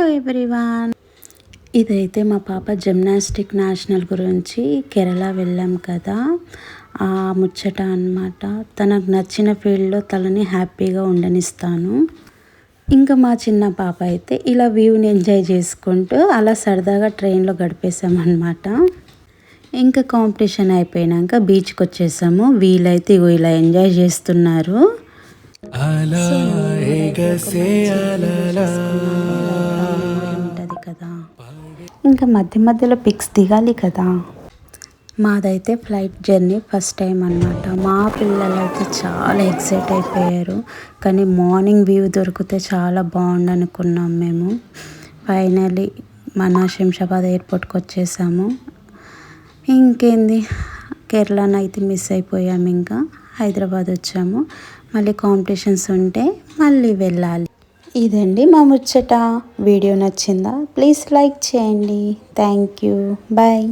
Hello everyone, ఇదైతే మా పాప జిమ్నాస్టిక్ నేషనల్ గురించి కేరళ వెళ్ళాం కదా, ఆ ముచ్చట అన్నమాట. తనకు నచ్చిన ఫీల్డ్లో తనని హ్యాపీగా ఉండనిస్తాను. ఇంకా మా చిన్న పాప అయితే ఇలా వ్యూని ఎంజాయ్ చేసుకుంటూ అలా సరదాగా ట్రైన్లో గడిపేసామన్నమాట. ఇంకా కాంపిటీషన్ అయిపోయినాక బీచ్కి వచ్చేసాము. వీళ్ళైతే ఇలా ఎంజాయ్ చేస్తున్నారు. ఉంటది కదా, ఇంకా మధ్య మధ్యలో పిక్స్ దిగాలి కదా. మాదైతే ఫ్లైట్ జర్నీ ఫస్ట్ టైం అన్నమాట. మా పిల్లలు అయితే చాలా ఎక్సైట్ అయిపోయారు. కానీ మార్నింగ్ వ్యూ దొరికితే చాలా బాగుండు అనుకున్నాం మేము. ఫైనలీ మన శంషాబాద్ ఎయిర్పోర్ట్కి వచ్చేసాము. ఇంకేంది, కేరళను అయితే మిస్ అయిపోయాము. ఇంకా హైదరాబాద్ వచ్చాము. మళ్ళీ కాంపిటీషన్స్ ఉంటే మళ్ళీ వెళ్ళాలి. ఇదండి మా ముచ్చట. వీడియో నచ్చిందా? ప్లీజ్ లైక్ చేయండి. Thank you. బాయ్.